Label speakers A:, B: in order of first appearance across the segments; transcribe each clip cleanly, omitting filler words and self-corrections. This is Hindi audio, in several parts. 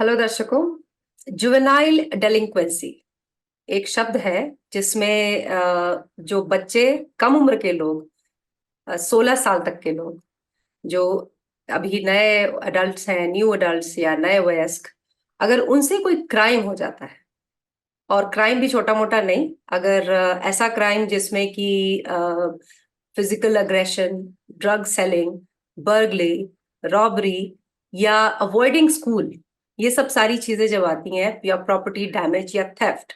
A: हेलो दर्शकों। जुवेनाइल डेलिंक्वेंसी एक शब्द है जिसमें जो बच्चे, कम उम्र के लोग, 16 साल तक के लोग, जो अभी नए अडल्ट्स हैं, न्यू अडल्ट्स या नए वयस्क, अगर उनसे कोई क्राइम हो जाता है, और क्राइम भी छोटा मोटा नहीं, अगर ऐसा क्राइम जिसमें कि physical aggression, drug selling, burglary, robbery या अवॉइडिंग स्कूल, ये सब सारी चीजें जब आती हैं, या प्रॉपर्टी डैमेज या थेफ्ट,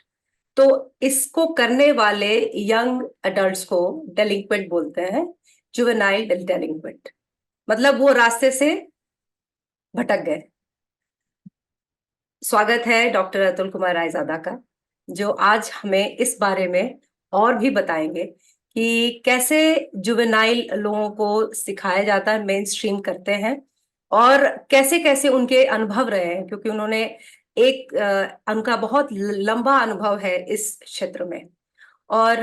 A: तो इसको करने वाले यंग अडल्ट्स को डेलिंक्वेंट बोलते हैं। जुवेनाइल डेलिंक्वेंट मतलब वो रास्ते से भटक गए। स्वागत है डॉक्टर अतुल कुमार रायजादा का, जो आज हमें इस बारे में और भी बताएंगे कि कैसे जुवेनाइल लोगों को सिखाया जाता है, मेन स्ट्रीम करते हैं, और कैसे कैसे उनके अनुभव रहे हैं, क्योंकि उन्होंने उनका बहुत लंबा अनुभव है इस क्षेत्र में। और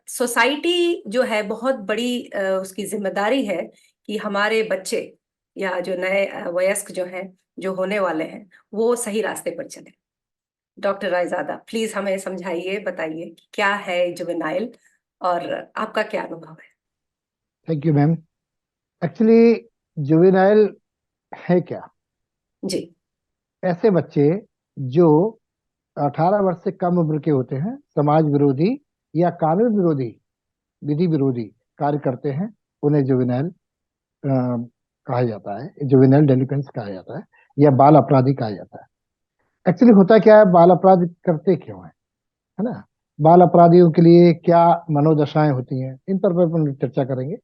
A: सोसाइटी जो है, बहुत बड़ी उसकी जिम्मेदारी है कि हमारे बच्चे या जो नए वयस्क जो हैं, जो होने वाले हैं, वो सही रास्ते पर चले। डॉक्टर रायजादा, प्लीज हमें समझाइए, बताइए कि क्या है जुवेनाइल और आपका क्या अनुभव है।
B: Thank you ma'am. Actually juvenile है क्या?
A: जी।
B: ऐसे बच्चे जो 18 वर्ष से कम उम्र के होते हैं, समाज विरोधी या कानून विरोधी, विधि विरोधी कार्य करते हैं, उन्हें जुवेनाइल कहा जाता है, जुवेनाइल डेलिक्वेंस कहा जाता है या बाल अपराधी कहा जाता है। एक्चुअली होता क्या है, बाल अपराध करते क्यों है ना? बाल अपराधियों के लिए क्या मनोदशाएं होती हैं, इन पर अपन चर्चा करेंगे।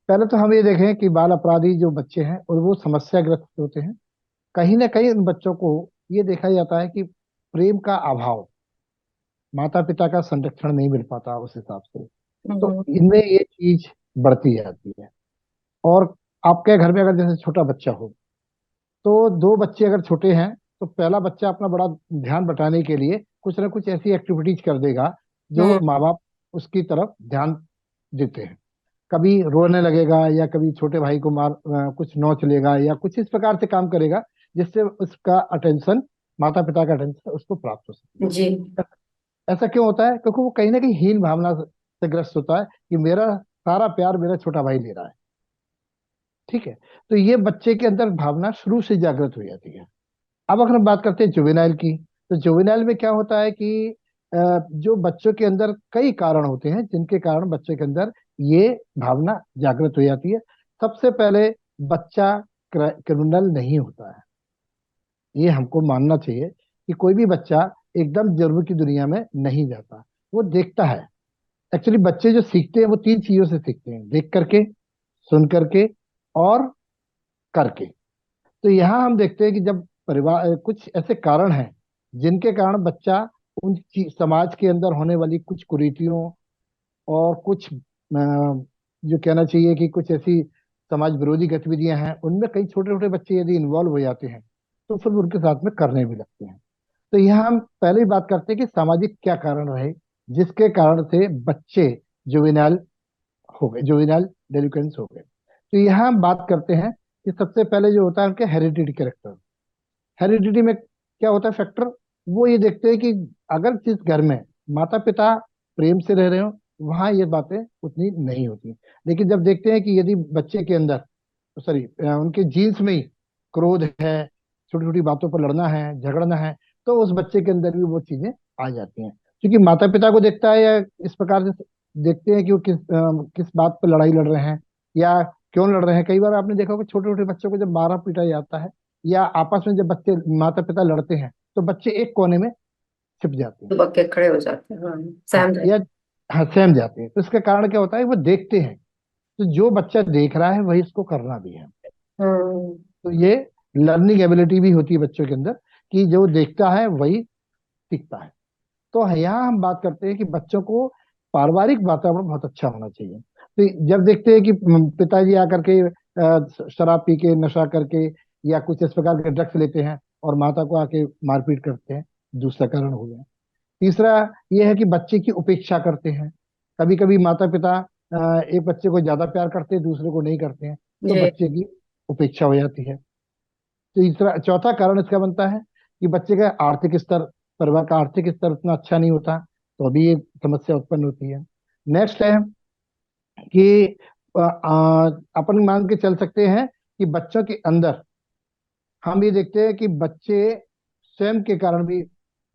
B: पहले तो हम ये देखें कि बाल अपराधी जो बच्चे हैं और वो समस्याग्रस्त होते हैं। कहीं ना कहीं उन बच्चों को ये देखा जाता है कि प्रेम का अभाव, माता पिता का संरक्षण नहीं मिल पाता उस हिसाब से, तो
A: हम्म।
B: इनमें ये चीज बढ़ती जाती है। और आपके घर में अगर जैसे छोटा बच्चा हो, तो दो बच्चे अगर छोटे हैं, तो पहला बच्चा अपना बड़ा ध्यान बटाने के लिए कुछ ना कुछ ऐसी एक्टिविटीज कर देगा जो
A: हम्म।
B: माँ बाप उसकी तरफ ध्यान देते हैं। कभी रोने लगेगा या कभी छोटे भाई को कुछ नोच लेगा या कुछ इस प्रकार से काम करेगा जिससे उसका अटेंशन, माता पिता का अटेंशन उसको प्राप्त हो सके।
A: जी।
B: ऐसा क्यों होता है? क्योंकि वो कहीं ना कहीं हीन भावना से ग्रस्त होता है कि मेरा सारा प्यार मेरा छोटा भाई ले रहा है। ठीक है, तो ये बच्चे के अंदर भावना शुरू से जागृत हो जाती है। अब अगर हम बात करते हैं जुवेनाइल की, तो जुवेनाइल में क्या होता है कि जो बच्चों के अंदर कई कारण होते हैं जिनके कारण बच्चे के अंदर ये भावना जागृत हो जाती है। सबसे पहले, बच्चा क्रिमिनल नहीं होता है, ये हमको मानना चाहिए कि कोई भी बच्चा एकदम जुर्म की दुनिया में नहीं जाता, वो देखता है। एक्चुअली बच्चे जो सीखते हैं वो तीन चीजों से सीखते हैं: देख करके, सुन करके और करके। तो यहाँ हम देखते हैं कि जब परिवार, कुछ ऐसे कारण हैं जिनके कारण बच्चा समाज के अंदर होने वाली कुछ कुरीतियों और कुछ जो कहना चाहिए कि कुछ ऐसी समाज विरोधी गतिविधियां हैं, उनमें कई छोटे छोटे बच्चे यदि इन्वॉल्व हो जाते हैं तो फिर वो उनके साथ में करने भी लगते हैं। तो यहाँ हम पहले ही बात करते हैं कि सामाजिक क्या कारण रहे जिसके कारण से बच्चे जुवेनाइल हो गए, जुवेनाइल डेलिक्वेंस हो गए। तो यहाँ हम बात करते हैं कि सबसे पहले जो होता है उनके हेरिडिटी कैरेक्टर। हेरिडिटी में क्या होता है फैक्टर? वो ये देखते हैं कि अगर जिस घर में माता पिता प्रेम से रह रहे हो, वहां ये बातें उतनी नहीं होती। लेकिन जब देखते हैं कि यदि बच्चे के अंदर, सॉरी, उनके जीन्स में ही क्रोध है, छोटी छोटी बातों पर लड़ना है, झगड़ना है, तो उस बच्चे के अंदर भी वो चीजें आ जाती हैं। क्योंकि माता पिता को देखता है या इस प्रकार से देखते हैं कि वो किस बात पर लड़ाई लड़ रहे हैं या क्यों लड़ रहे हैं। कई बार आपने देखा होगा छोटे छोटे बच्चों को जब मारा पीटा जाता है या आपस में जब बच्चे माता पिता लड़ते हैं, तो बच्चे एक कोने में छिप जाते हैं।
A: दुबक के खड़े हो जाते हैं, हाँ,
B: हाँ,
A: सहम
B: या
A: जाते
B: हाँ, सहम जाते हैं। तो इसका कारण क्या होता है? वो देखते हैं, तो जो बच्चा देख रहा है वही इसको करना भी है।
A: हैं। हम्म।
B: तो ये लर्निंग एबिलिटी भी होती है बच्चों के अंदर कि जो देखता है वही सीखता है। तो यहाँ हम बात करते हैं कि बच्चों को पारिवारिक वातावरण बहुत अच्छा होना चाहिए। तो जब देखते हैं कि पिताजी आकर के शराब पी के, नशा करके या कुछ इस प्रकार के ड्रग्स लेते हैं और माता को आके मारपीट करते हैं, दूसरा कारण हो गया। तीसरा ये है कि बच्चे की उपेक्षा करते हैं। कभी कभी माता पिता एक बच्चे को ज्यादा प्यार करते हैं, दूसरे को नहीं करते हैं, तो
A: जी।
B: बच्चे की उपेक्षा हो जाती है। तीसरा, चौथा कारण इसका बनता है कि बच्चे का आर्थिक स्तर, परिवार का आर्थिक स्तर उतना अच्छा नहीं होता, तो अभी ये समस्या उत्पन्न होती है। नेक्स्ट है कि अपन मान के चल सकते हैं कि बच्चों के अंदर हम ये देखते हैं कि बच्चे स्वयं के कारण भी,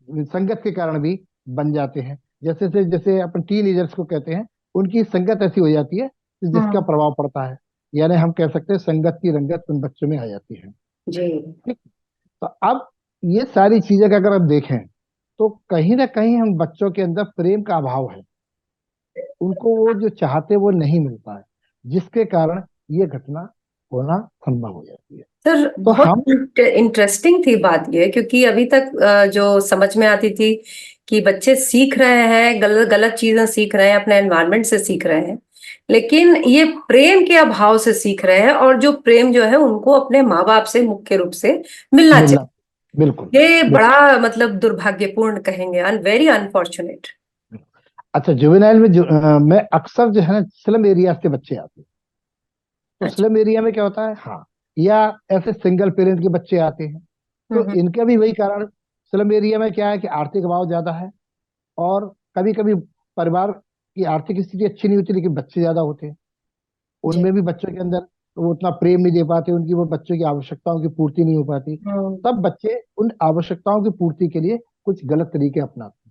B: संगत के कारण भी बन जाते हैं। जैसे से जैसे अपन टीन को कहते हैं, उनकी संगत ऐसी हो जाती है कि जिसका
A: हम्म।
B: प्रभाव पड़ता है, यानी हम कह सकते हैं संगत की रंगत उन बच्चों में आ जाती है।
A: जी।
B: ठीक। तो अब ये सारी चीजें का अगर आप देखें, तो कहीं ना कहीं हम बच्चों के अंदर प्रेम का अभाव है, उनको वो जो चाहते वो नहीं मिलता है, जिसके कारण ये घटना होना संभव हो जाती है।
A: सर
B: तो
A: बहुत
B: हम
A: इंटरेस्टिंग थी बात ये, क्योंकि अभी तक जो समझ में आती थी कि बच्चे सीख रहे हैं, गलत गलत चीजें सीख रहे हैं, अपने एनवायरनमेंट से सीख रहे हैं, लेकिन ये प्रेम के अभाव से सीख रहे हैं, और जो प्रेम जो है उनको अपने माँ बाप से मुख्य रूप से मिलना
B: मिलना,
A: चाहिए।
B: बिल्कुल
A: ये
B: बिल्कुल।
A: बड़ा मतलब दुर्भाग्यपूर्ण कहेंगे, वेरी अनफॉर्चुनेट।
B: अच्छा, जुवेनाइल में मैं अक्सर जो है ना स्लम एरिया से बच्चे आते हैं। तो
A: अच्छा।
B: स्लम एरिया में क्या होता है, हाँ, या ऐसे सिंगल पेरेंट के बच्चे आते हैं, तो
A: हम्म।
B: इनका भी वही कारण। स्लम एरिया में क्या है कि आर्थिक अभाव ज्यादा है, और कभी कभी परिवार की आर्थिक स्थिति अच्छी नहीं होती, लेकिन बच्चे ज्यादा होते हैं।
A: जी।
B: उनमें भी बच्चों के अंदर वो उतना प्रेम नहीं दे पाते, उनकी वो बच्चों की आवश्यकताओं की पूर्ति नहीं हो पाती।
A: हम्म।
B: तब बच्चे उन आवश्यकताओं की पूर्ति के लिए कुछ गलत तरीके अपनाते हैं।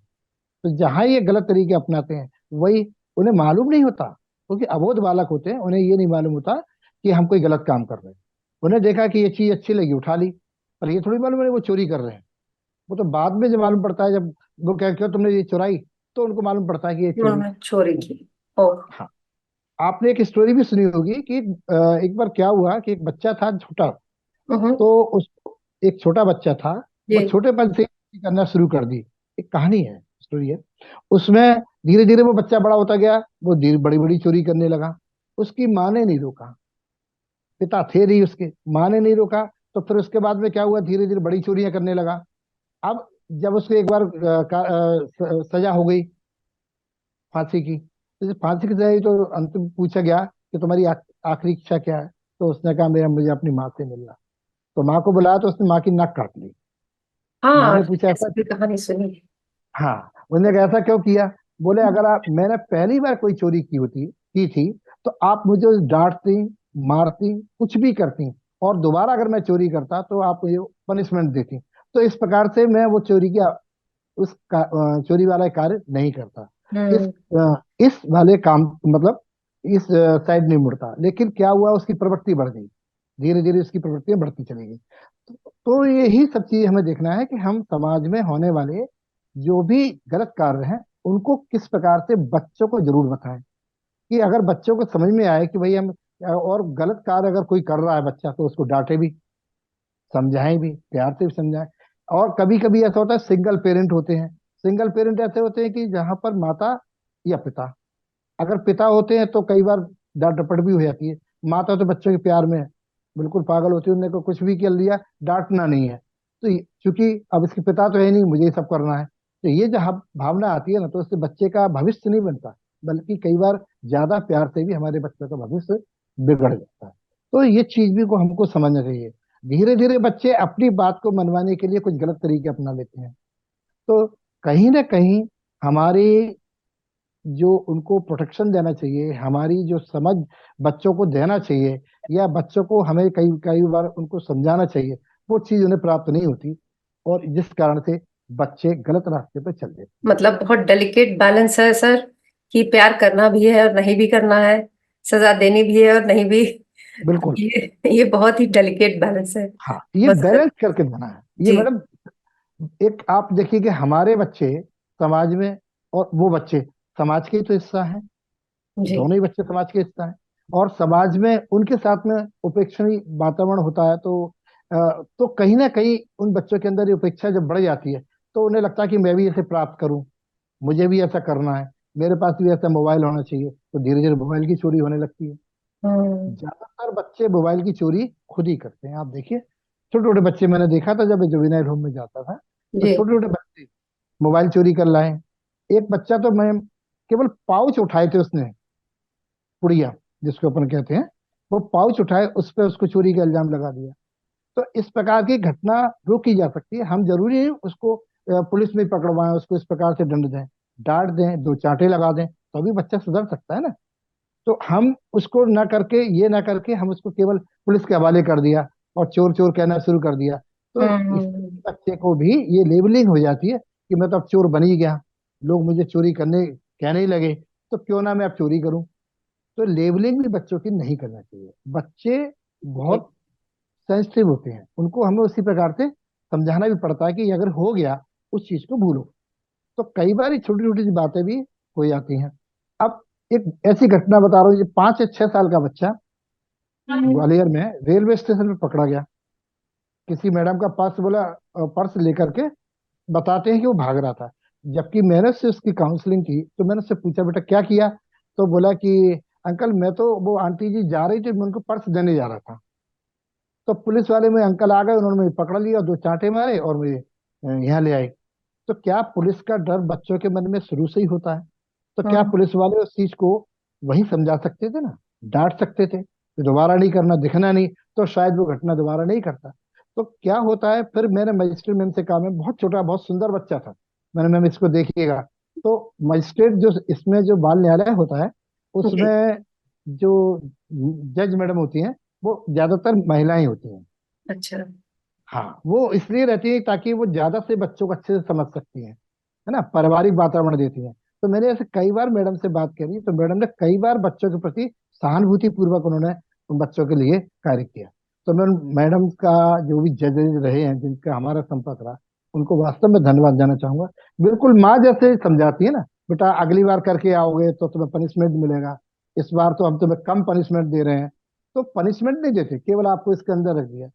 B: तो जहां ये गलत तरीके अपनाते हैं, वही उन्हें मालूम नहीं होता, क्योंकि अबोध बालक होते हैं, उन्हें ये नहीं मालूम होता कि हम कोई गलत काम कर रहे हैं। उन्हें देखा कि ये चीज अच्छी लगी, उठा ली, पर ये थोड़ी मालूम है वो चोरी कर रहे हैं। वो तो बाद में जब मालूम पड़ता है, जब वो क्या क्यों तुमने ये चुराई, तो उनको मालूम पड़ता है कि ये चोरी।
A: उन्होंने चोरी की। ओ।
B: हाँ, आपने एक स्टोरी भी सुनी होगी कि एक बार क्या हुआ कि एक बच्चा था छोटा,
A: हम्म।
B: तो उस एक छोटा बच्चा था, वो
A: जी।
B: छोटेपन से ही करना शुरू कर दी। एक कहानी है, स्टोरी है उसमें। धीरे धीरे वो बच्चा बड़ा होता गया, वो धीरे बड़ी बड़ी चोरी करने लगा। उसकी माँ ने नहीं रोका, पिता थे नहीं उसके, माँ ने नहीं रोका। तो फिर उसके बाद में क्या हुआ, धीरे धीरे बड़ी चोरियां करने लगा। अब जब उसको एक बार सजा हो गई फांसी की, तो जब फांसी की सजा हुई, तो अंतिम पूछा गया कि तुम्हारी आखिरी इच्छा क्या है। तो उसने कहा मेरा, मुझे अपनी माँ से मिलना। तो माँ को बुलाया, तो उसने माँ की नाक काट ली। माँ
A: हाँ,
B: ने पूछा ऐसा
A: ऐसी भी
B: क्यों?
A: कहानी सुनी है।
B: हाँ, उसने कहा ऐसा क्यों किया? बोले अगर आप, मैंने पहली बार कोई चोरी की थी, तो आप मुझे डांटती, मारती, कुछ भी करती, और दोबारा अगर मैं चोरी करता तो आप मुझे पनिशमेंट देती। तो इस प्रकार से मैं वो चोरी वाला कार्य नहीं करता। इस
A: हम्म।
B: इस वाले काम, मतलब इस साइड नहीं मुड़ता। लेकिन क्या हुआ, उसकी प्रवृत्ति बढ़ गई, धीरे धीरे उसकी प्रवृत्तियां बढ़ती चली गई। तो यही सब चीज हमें देखना है कि हम समाज में होने वाले जो भी गलत कार्य हैं, उनको किस प्रकार से बच्चों को जरूर बताएं, कि अगर बच्चों को समझ में आए कि भाई हम, और गलत कार्य अगर कोई कर रहा है बच्चा, तो उसको डांटे भी, समझाएं भी, प्यार से भी समझाएं। और कभी कभी ऐसा होता है, सिंगल पेरेंट होते हैं। सिंगल पेरेंट ऐसे होते हैं कि जहां पर माता या पिता, अगर पिता होते हैं तो कई बार डांट डपट भी हो जाती है। माता तो बच्चों के प्यार में बिल्कुल पागल होती है, उन्हें को कुछ भी कर लिया, डांटना नहीं है। तो चूंकि अब इसके पिता तो है नहीं, मुझे ही सब करना है, तो ये जब भावना आती है ना, तो उससे बच्चे का भविष्य नहीं बनता, बल्कि कई बार ज्यादा प्यार से भी हमारे बच्चों का भविष्य बिगड़ जाता है। तो ये चीज भी को हमको समझना चाहिए। धीरे धीरे बच्चे अपनी बात को मनवाने के लिए कुछ गलत तरीके अपना लेते हैं। तो कहीं ना कहीं हमारी जो उनको प्रोटेक्शन देना चाहिए, हमारी जो समझ बच्चों को देना चाहिए, या बच्चों को हमें कई कई बार उनको समझाना चाहिए, वो चीज उन्हें प्राप्त नहीं होती, और जिस कारण से बच्चे गलत रास्ते पर चल देते
A: मतलब बहुत डेलिकेट बैलेंस है सर, कि प्यार करना भी है और नहीं भी करना है, सजा देनी भी है और नहीं भी।
B: हैं। बिल्कुल।
A: ये बहुत ही डेलिकेट बैलेंस है।
B: हाँ, ये
A: बस।
B: बैलेंस करके देना है ये
A: जी।
B: मैडम। एक आप देखिए कि हमारे बच्चे समाज में, और वो बच्चे समाज के ही तो हिस्सा हैं,
A: जी।
B: दोनों ही बच्चे समाज के हिस्सा हैं। और समाज में उनके साथ में उपेक्षणीय वातावरण होता है, तो कहीं ना कहीं उन बच्चों के अंदर ये उपेक्षा जब बढ़ जाती है, तो उन्हें लगता है कि मैं भी ऐसे प्राप्त करूं, मुझे भी ऐसा करना है, मेरे पास भी ऐसा मोबाइल होना चाहिए। तो धीरे धीरे मोबाइल की चोरी होने लगती है।
A: हम्म।
B: ज्यादातर बच्चे मोबाइल की चोरी खुद ही करते हैं, आप देखिए। छोटे छोटे बच्चे, मैंने देखा था जब जुवेनाइल होम में जाता था, तो
A: जी।
B: छोटे छोटे बच्चे मोबाइल चोरी कर लाए। एक बच्चा तो, मैं केवल पाउच उठाए थे उसने, पुड़िया जिसको अपन कहते हैं, वो पाउच उठाए, उस पर उसको चोरी का इल्जाम लगा दिया। तो इस प्रकार की घटना रोकी जा सकती है। हम जरूरी है उसको पुलिस में पकड़वाएं, उसको इस प्रकार से दंड दें, डांट दें, दो चांटे लगा दें, तो अभी बच्चा सुधर सकता है ना। तो हम उसको ना करके, ये ना करके हम उसको केवल पुलिस के हवाले कर दिया और चोर चोर कहना शुरू कर दिया, तो इस
A: हम्म।
B: बच्चे को भी ये लेबलिंग हो जाती है कि मैं तो अब चोर बन ही गया, लोग मुझे चोरी करने कहने ही लगे, तो क्यों ना मैं अब चोरी करूं। तो लेबलिंग भी बच्चों की नहीं करना चाहिए। बच्चे
A: जी।
B: बहुत सेंसिटिव होते हैं, उनको हमें उसी प्रकार से समझाना भी पड़ता है कि अगर हो गया उस चीज को भूलो। तो कई बार छोटी छोटी सी बातें भी हो जाती हैं। अब एक ऐसी घटना बता रहा हूँ, ये 5 या 6 साल का बच्चा
A: हम्म।
B: ग्वालियर में रेलवे स्टेशन पर पकड़ा गया। किसी मैडम का पर्स बोला, पर्स लेकर के बताते हैं कि वो भाग रहा था। जबकि मैंने उससे उसकी काउंसलिंग की तो मैंने उससे पूछा बेटा क्या किया, तो बोला कि अंकल मैं तो, वो आंटी जी जा रही थी, मैं उनको पर्स देने जा रहा था। तो पुलिस वाले में अंकल आ गए, उन्होंने मुझे पकड़ लिया, दो चांटे मारे और मुझे यहाँ ले आए। तो क्या पुलिस का डर बच्चों के मन में शुरू से ही होता है? तो क्या
A: हम्म।
B: पुलिस वाले उस चीज को वही समझा सकते थे ना, डांट सकते थे कि दोबारा नहीं करना, दिखना नहीं, तो शायद वो घटना दोबारा नहीं करता। तो क्या होता है, फिर मैंने मजिस्ट्रेट मैम से कहा, मैं बहुत छोटा बहुत सुंदर बच्चा था, मैंने मैम इसको देखिएगा। तो मजिस्ट्रेट जो इसमें जो बाल न्यायालय होता है,
A: जी।
B: उसमें जो जज मैडम होती हैं वो ज्यादातर महिलाएं होती हैं।
A: अच्छा।
B: हाँ, वो इसलिए रहती है ताकि वो ज्यादा से बच्चों को अच्छे से समझ सकती हैं, है ना, पारिवारिक वातावरण देती हैं। तो मैंने ऐसे कई बार मैडम से बात करी, तो मैडम ने कई बार बच्चों के प्रति सहानुभूति पूर्वक उन्होंने उन बच्चों के लिए कार्य किया। तो मैं उन मैडम का, जो भी जज रहे हैं जिनका हमारा संपर्क रहा, उनको वास्तव में धन्यवाद देना चाहूंगा। बिल्कुल माँ जैसे समझाती है ना, बेटा अगली बार करके आओगे तो तुम्हें पनिशमेंट मिलेगा, इस बार तो हम तुम्हें कम पनिशमेंट दे रहे हैं। तो पनिशमेंट नहीं देते, केवल आपको इसके अंदर रख दिया।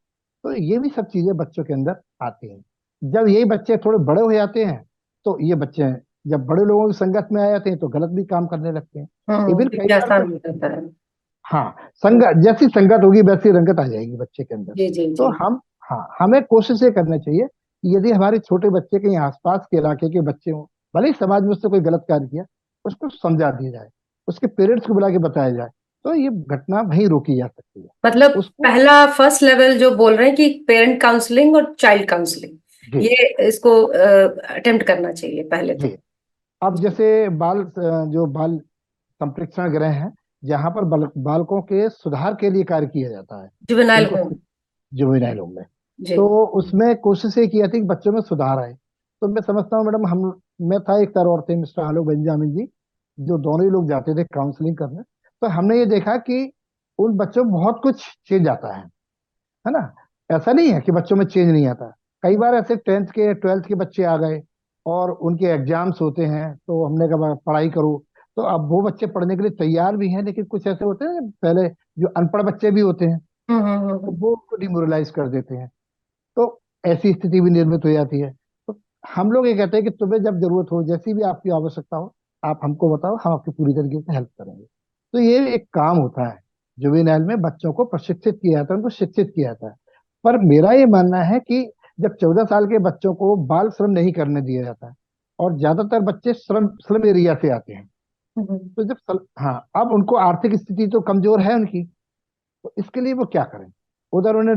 B: तो ये भी सब चीजें बच्चों के अंदर आती हैं। जब यही बच्चे थोड़े बड़े हो जाते हैं, तो ये बच्चे जब बड़े लोगों की संगत में आ जाते हैं तो गलत भी काम करने लगते हैं। इवन कई
A: क्योंकि
B: बार
A: आसान
B: तो,
A: नहीं होता है।
B: हाँ, संगत जैसी संगत होगी वैसी रंगत आ जाएगी बच्चे के अंदर।
A: जी जी
B: तो
A: जी।
B: हम, हाँ, हमें कोशिश ये करना चाहिए कि यदि हमारे छोटे बच्चे कहीं आसपास के इलाके के बच्चे हों, भले ही समाज में उससे कोई गलत कार्य किया, उसको समझा दिया जाए, उसके पेरेंट्स को बुला के बताया जाए, तो ये घटना वहीं रोकी जा सकती है।
A: मतलब
B: उसको,
A: पहला फर्स्ट लेवल जो बोल रहे हैं कि पेरेंट काउंसलिंग और चाइल्ड काउंसलिंग,
B: जी
A: ये इसको अटेम्प्ट करना चाहिए पहले
B: जी।
A: तो।
B: अब
A: जी।
B: जैसे जो बाल संप्रेक्षण गृह हैं, जहाँ पर बालकों के सुधार के लिए कार्य किया जाता है,
A: जुवेनाइल
B: उनको
A: होम।
B: जुवेनाइल होम में,
A: जी।
B: तो उसमें कोशिश ये की जाती है कि बच्चों में सुधार आए। तो मैं समझता हूँ मैडम, हम, मैं था, एक सर और थे मिस्टर आलोक बेंजामिन जी, जो दोनों ही लोग जाते थे काउंसलिंग करने। तो हमने ये देखा कि उन बच्चों में बहुत कुछ चेंज आता है ना। ऐसा नहीं है कि बच्चों में चेंज नहीं आता। कई बार ऐसे 10th के 12th के बच्चे आ गए और उनके एग्जाम्स होते हैं, तो हमने कहा पढ़ाई करो। तो अब वो बच्चे पढ़ने के लिए तैयार भी हैं, लेकिन कुछ ऐसे होते हैं पहले जो अनपढ़ बच्चे भी होते हैं, तो
A: हम्म।
B: वो उनको डिमोरलाइज कर देते हैं। तो ऐसी स्थिति भी निर्मित हो जाती है। तो हम लोग ये कहते हैं कि तुम्हें जब जरूरत हो, जैसी भी आपकी आवश्यकता हो, आप हमको बताओ, हम आपकी पूरी तरीके से हेल्प करेंगे। तो ये एक काम होता है, जुवेनाइल में बच्चों को प्रशिक्षित किया जाता है, उनको शिक्षित किया जाता है। पर मेरा ये मानना है कि जब 14 साल के बच्चों को बाल श्रम नहीं करने दिया जाता है, और ज्यादातर बच्चे श्रम स्लम एरिया से आते हैं,
A: हम्म।
B: तो हाँ, अब उनको आर्थिक स्थिति तो कमजोर है उनकी, तो इसके लिए वो क्या करें? उधर उन्हें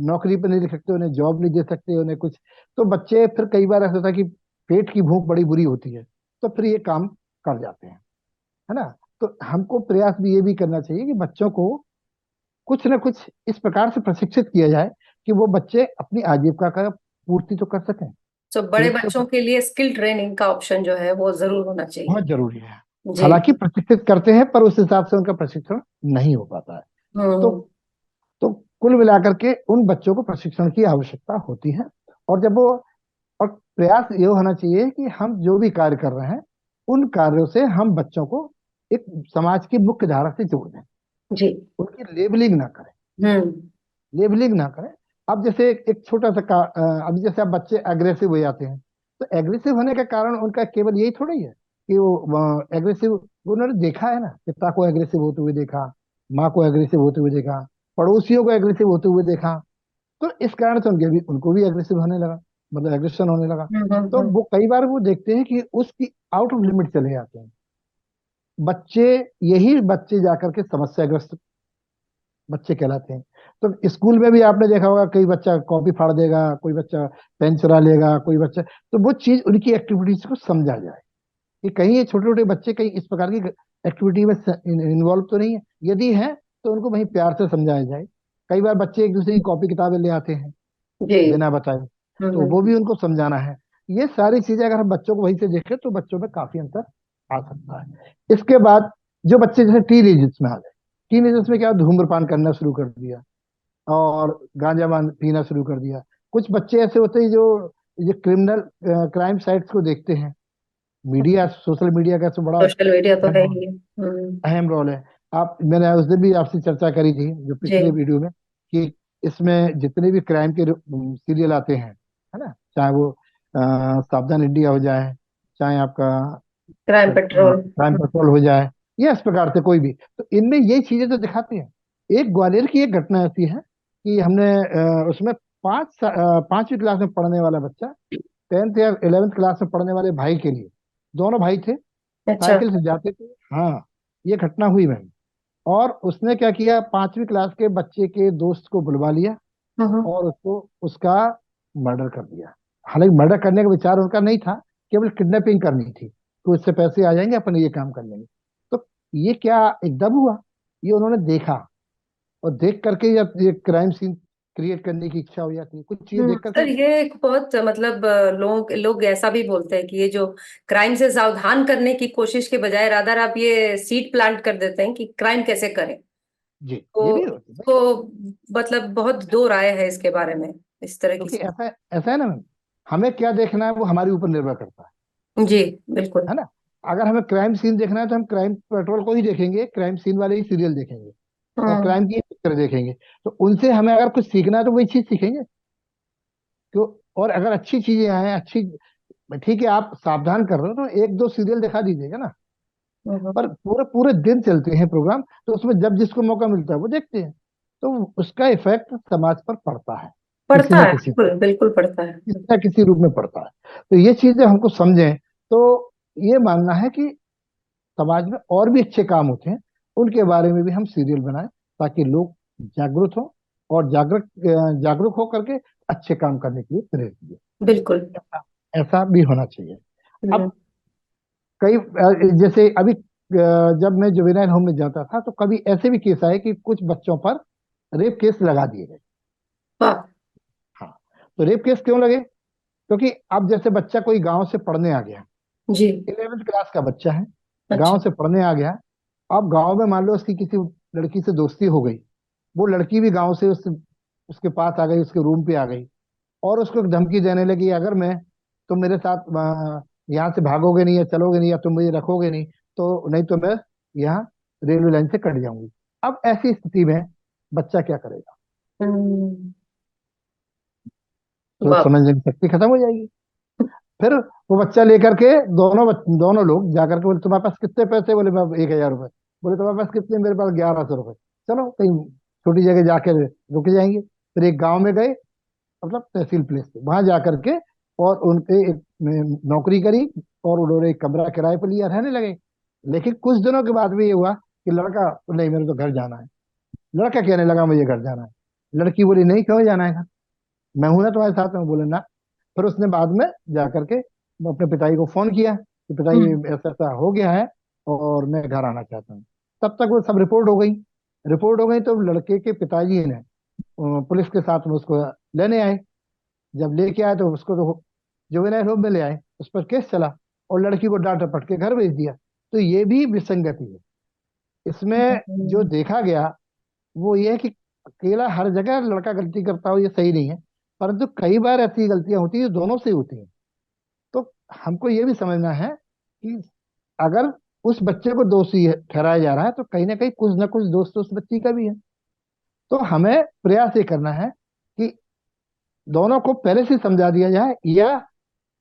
B: नौकरी पे नहीं रख सकते, उन्हें जॉब नहीं दे सकते, उन्हें कुछ, तो बच्चे फिर कई बार ऐसा होता है कि पेट की भूख बड़ी बुरी होती है, तो फिर ये काम कर जाते हैं, है ना। तो हमको प्रयास भी ये भी करना चाहिए कि बच्चों को कुछ ना कुछ इस प्रकार से प्रशिक्षित किया जाए कि वो बच्चे अपनी आजीविका का पूर्ति तो कर सकें।
A: तो बड़े
B: पेट तो
A: बच्चों के लिए स्किल ट्रेनिंग का ऑप्शन जो है वो जरूर होना चाहिए।
B: बहुत जरूरी है।
A: जी।
B: हालांकि प्रशिक्षित करते हैं, पर उस हिसाब से उनका प्रशिक्षण नहीं हो पाता है। तो
A: हम्म।
B: तो कुल मिलाकर के उन बच्चों को प्रशिक्षण की आवश्यकता होती है। और जब वो, और प्रयास ये होना चाहिए कि हम जो भी कार्य कर रहे हैं, उन कार्यों से हम बच्चों को एक समाज की मुख्य धारा से जोड़ दें,
A: जी।
B: उनकी लेबलिंग ना करें,
A: हम्म।
B: लेबलिंग ना करें। अब जैसे एक छोटा सा अब जैसे अब बच्चे एग्रेसिव हो जाते हैं, तो एग्रेसिव होने का कारण उनका केवल यही थोड़ा ही है कि वो एग्रेसिव, उन्होंने देखा है ना, पिता को एग्रेसिव होते हुए देखा, माँ को एग्रेसिव होते हुए देखा, पड़ोसियों को एग्रेसिव होते हुए देखा, तो इस कारण से उनको भी एग्रेसिव होने लगा, मतलब एग्रेशन होने लगा। तो
A: हम्म।
B: वो कई बार वो देखते हैं कि उसकी आउट ऑफ लिमिट चले जाते हैं बच्चे, यही बच्चे जाकर के समस्याग्रस्त बच्चे कहलाते हैं। तो स्कूल में भी आपने देखा होगा, कई बच्चा कॉपी फाड़ देगा, कोई बच्चा पेन चुरा लेगा, कोई बच्चा, तो वो चीज उनकी एक्टिविटीज को समझा जाए कि कहीं ये छोटे छोटे बच्चे कहीं इस प्रकार की एक्टिविटी में इन्वॉल्व तो नहीं है। यदि है तो उनको वहीं प्यार से समझाया जाए। कई बार बच्चे एक दूसरे की कॉपी किताबें ले आते हैं
A: जी।
B: बिना बताए, तो वो
A: हम्म।
B: भी उनको समझाना है। ये सारी चीजें अगर हम बच्चों को वहीं से देखें तो बच्चों में काफी अंतर आ सकता है। इसके बाद जो बच्चे जैसे टीन एजर्स में आ गए, टीन एजर्स में क्या धूम्रपान करना शुरू कर दिया और गांजा वान पीना शुरू कर दिया। कुछ बच्चे ऐसे होते हैं जो ये क्रिमिनल क्राइम साइट्स को देखते हैं। मीडिया, सोशल मीडिया का तो बड़ा
A: सोशल मीडिया तो
B: अहम
A: है
B: रोल,
A: ही। हम्म।
B: अहम रोल है। आप, मैंने उस दिन भी आपसे चर्चा करी थी जो पिछले
A: जी।
B: वीडियो में, कि इसमें जितने भी क्राइम के सीरियल आते हैं, है ना, चाहे वो सावधान इंडिया हो जाए, चाहे आपका
A: क्राइम पेट्रोल।
B: क्राइम पेट्रोल हो जाए, या इस प्रकार से कोई भी, तो इनमें यही चीजें तो दिखाती हैं। एक ग्वालियर की एक घटना ऐसी है कि हमने उसमें 5वीं क्लास में पढ़ने वाला बच्चा, 10th या 11th क्लास में पढ़ने वाले भाई के लिए, दोनों भाई थे,
A: अच्छा।
B: साइकिल से जाते थे। हाँ, ये घटना हुई मैम। और उसने क्या किया, 5वीं क्लास के बच्चे के दोस्त को बुलवा लिया
A: हम्म।
B: और उसको, उसका मर्डर कर दिया। हालांकि मर्डर करने का विचार उनका नहीं था, केवल किडनैपिंग करनी थी, तो इससे पैसे आ जाएंगे, अपन ये काम कर लेंगे। तो ये क्या एकदम हुआ, ये उन्होंने देखा, और देख करके जब ये क्राइम सीन क्रिएट करने की इच्छा हो जाती है, कुछ चीजें देख करके।
A: सर, ये एक बहुत मतलब लोग लोग ऐसा भी बोलते हैं कि ये जो क्राइम से सावधान करने की कोशिश के बजाय रादर आप ये सीड प्लांट कर देते हैं कि क्राइम कैसे करें।
B: जी, ये भी
A: तो
B: होती है।
A: तो मतलब बहुत दो राय है इसके बारे में, इस तरह की।
B: क्योंकि ऐसा ऐसा है ना मैम, हमें क्या देखना है वो हमारे ऊपर निर्भर करता
A: जी बिल्कुल।
B: है ना। अगर हमें क्राइम सीन देखना है तो हम क्राइम पेट्रोल को ही देखेंगे, क्राइम सीन वाले ही सीरियल देखेंगे और
A: हम्म।
B: क्राइम की पिक्चर देखेंगे। तो उनसे हमें अगर कुछ सीखना है तो वही चीज सीखेंगे क्यों। और अगर अच्छी चीजें आए, अच्छी, ठीक है, आप सावधान कर रहे हो तो एक दो सीरियल दिखा दीजिएगा ना।
A: हम्म।
B: पर पूरे पूरे दिन चलते हैं प्रोग्राम, तो उसमें जब जिसको मौका मिलता है वो देखते हैं, तो उसका इफेक्ट समाज पर पड़ता है, किसी
A: पढ़ता
B: ना
A: है,
B: किसी,
A: बिल्कुल बिल्कुल पढ़ता है।
B: किसी ना किसी रूप में पड़ता है। तो ये चीजें हमको समझें, तो ये मानना है कि समाज में और भी अच्छे काम होते हैं, उनके बारे में भी हम सीरियल बनाएं, ताकि लोग जागरूक हों और जागरूक हो करके अच्छे काम करने के लिए प्रेरित दिए।
A: बिल्कुल।
B: ऐसा ऐसा भी होना चाहिए।
A: हम्म।
B: अब कई जैसे अभी जब मैं जुवेनाइल होम में जाता था तो कभी ऐसे भी केस आए कि कुछ बच्चों पर रेप केस लगा दिए गए।
A: वाह।
B: हाँ, तो रेप केस क्यों लगे? क्योंकि अब जैसे बच्चा कोई गांव से पढ़ने आ गया,
A: जी।
B: 11th क्लास का बच्चा है, गांव
A: अच्छा।
B: से पढ़ने आ गया। अब गांव में मान लो उसकी किसी लड़की से दोस्ती हो गई, वो लड़की भी गांव से उसके पास आ गई, उसके रूम पे आ गई, और उसको एक धमकी देने लगी, अगर मैं, तुम मेरे साथ यहाँ से भागोगे नहीं या चलोगे नहीं या तुम मुझे रखोगे नहीं, तो नहीं तो मैं यहाँ रेलवे लाइन से कट जाऊंगी। अब ऐसी स्थिति में बच्चा क्या करेगा?
A: हम्म।
B: तो
A: वाह।
B: समझने की शक्ति खत्म हो जाएगी। फिर वो बच्चा लेकर के दोनों लोग जाकर के बोले, तुम्हारे पास कितने पैसे? बोले, मैं 1,000 रुपए। बोले, तुम्हारे पास कितने? मेरे पास 1100 रुपए। चलो कहीं छोटी जगह जाकर रुक जाएंगे। फिर एक गांव में गए, मतलब तहसील प्लेस पे, वहां जाकर के और उनके एक नौकरी करी, और उन्होंने एक कमरा किराए पर लिया, रहने लगे। लेकिन कुछ दिनों के बाद में ये हुआ कि लड़का, नहीं मेरे तो घर जाना है। लड़का कहने लगा मुझे घर जाना है। लड़की बोली, नहीं, क्यों जाना है घर? मैं हूं ना तुम्हारे साथ में। बोले ना। फिर उसने बाद में जाकर के अपने पिताजी को फोन किया कि पिताजी
A: हम्म।
B: ऐसा ऐसा हो गया है और मैं घर आना चाहता हूँ। तब तक वो सब रिपोर्ट हो गई। रिपोर्ट हो गई तो लड़के के पिताजी ने पुलिस के साथ में उसको लेने आए। जब लेके आए तो उसको तो जुवेनाइल होम में ले आए, उस पर केस चला और लड़की को डांट डपट के घर भेज दिया। तो ये भी विसंगति है इसमें जो
A: हम्म।
B: देखा गया। वो ये है कि अकेला हर जगह लड़का गलती करता हो ये सही नहीं है, परंतु कई बार ऐसी गलतियां होती है जो दोनों से होती हैं। तो हमको ये भी समझना है कि अगर उस बच्चे को दोषी ठहराया जा रहा है तो कहीं ना कुछ दोष तो उस बच्ची का भी है। तो हमें प्रयास ये करना है कि दोनों को पहले से समझा दिया जाए, या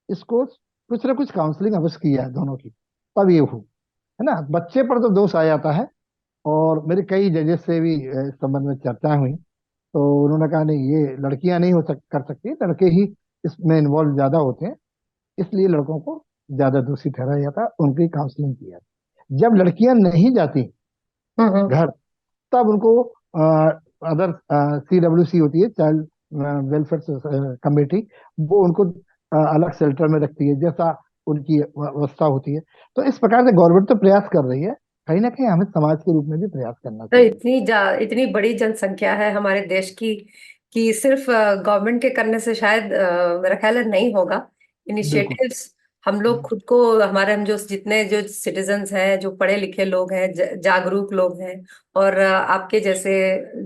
B: इसको कुछ ना कुछ काउंसलिंग अवश्य की जाए दोनों की, तब ये हो, है ना। बच्चे पर तो दोष आ जाता है, और मेरे कई जजेस से भी इस संबंध में चर्चा हुई, तो उन्होंने कहा नहीं, ये लड़कियां नहीं कर सकती, लड़के ही इसमें इन्वॉल्व ज्यादा होते हैं, इसलिए लड़कों को ज्यादा दोषी ठहराया जाता है, उनकी काउंसलिंग की जाती है। जब लड़कियां नहीं जाती
A: हम्म।
B: घर, तब उनको अदर CWC होती है, चाइल्ड वेलफेयर कमेटी, वो उनको अलग शेल्टर में रखती है, जैसा उनकी अवस्था होती है। तो इस प्रकार से गवर्नमेंट तो प्रयास कर रही है, कहीं ना कहीं हमें समाज के रूप में भी प्रयास करना
A: तो
B: चाहिए।
A: इतनी बड़ी जनसंख्या है हमारे देश की कि सिर्फ गवर्नमेंट के करने से शायद मेरा ख्याल है नहीं होगा।
B: बिल्कुल।
A: इनिशिएटिव्स हम लोग खुद को, हमारे हम जो जितने जो सिटीजन्स हैं, जो पढ़े लिखे लोग हैं, जागरूक लोग हैं, और आपके जैसे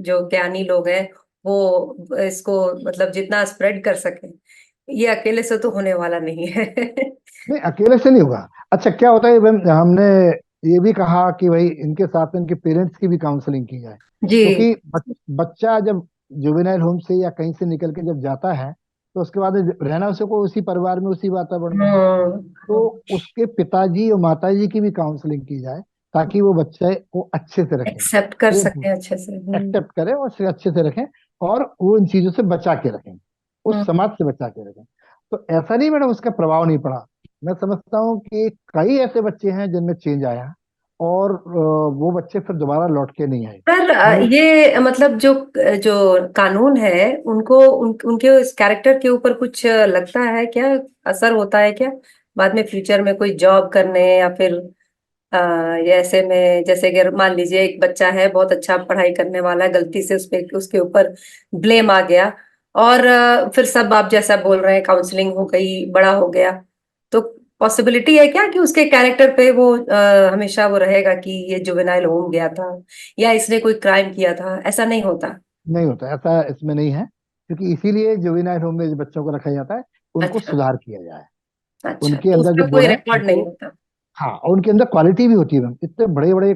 A: जो ज्ञानी लोग हैं, वो इसको मतलब जितना स्प्रेड कर सके, ये अकेले से तो होने वाला नहीं है।
B: नहीं, अकेले से नहीं होगा। अच्छा, क्या होता है हमने ये भी कहा कि भाई इनके साथ में इनके पेरेंट्स की भी काउंसलिंग की जाए,
A: जी।
B: क्योंकि बच्चा जब जुवेनाइल होम से या कहीं से निकल के जब जाता है, तो उसके बाद रहना उसे को उसी परिवार में, उसी वातावरण में है। तो
A: हम्म।
B: उसके पिताजी और माताजी की भी काउंसलिंग की जाए, ताकि वो बच्चे को अच्छे से रखें,
A: एक्सेप्ट कर
B: प्रेम
A: सके अच्छे से।
B: एक्सेप्ट करें और उसे अच्छे से रखें, और वो इन चीजों से बचा के रखें, उस
A: हम्म।
B: समाज से बचा के रखें। तो ऐसा नहीं मैडम उसका प्रभाव नहीं पड़ा। मैं समझता हूँ कि कई ऐसे बच्चे हैं जिनमें चेंज आया, और वो बच्चे फिर दोबारा लौट के नहीं आए।
A: पर
B: हमने
A: ये मतलब जो जो कानून है, उनके इस कैरेक्टर के ऊपर कुछ लगता है क्या, असर होता है क्या बाद में फ्यूचर में कोई जॉब करने, या फिर ये ऐसे में, जैसे कि मान लीजिए एक बच्चा है बहुत अच्छा पढ़ाई करने वाला है, गलती से उसके ऊपर ब्लेम आ गया, और फिर सब आप जैसा बोल रहे हैं काउंसलिंग हो गई, बड़ा हो गया, तो पॉसिबिलिटी है क्या कि उसके कैरेक्टर पे वो हमेशा वो रहेगा कि ये जुवेनाइल होम गया था, या इसने कोई क्राइम किया था? ऐसा नहीं होता?
B: नहीं होता ऐसा, इसमें नहीं है, क्योंकि इसीलिए जुवेनाइल होम में जो बच्चों को रखा जाता है, उनको
A: अच्छा।
B: सुधार किया जाए।
A: अच्छा,
B: उनके
A: तो
B: अंदर
A: उसका
B: जो
A: कोई
B: गुण है
A: रिकॉर्ड
B: उनको,
A: नहीं होता?
B: हाँ, और उनके अंदर क्वालिटी भी होती है मैम। इतने बड़े बड़े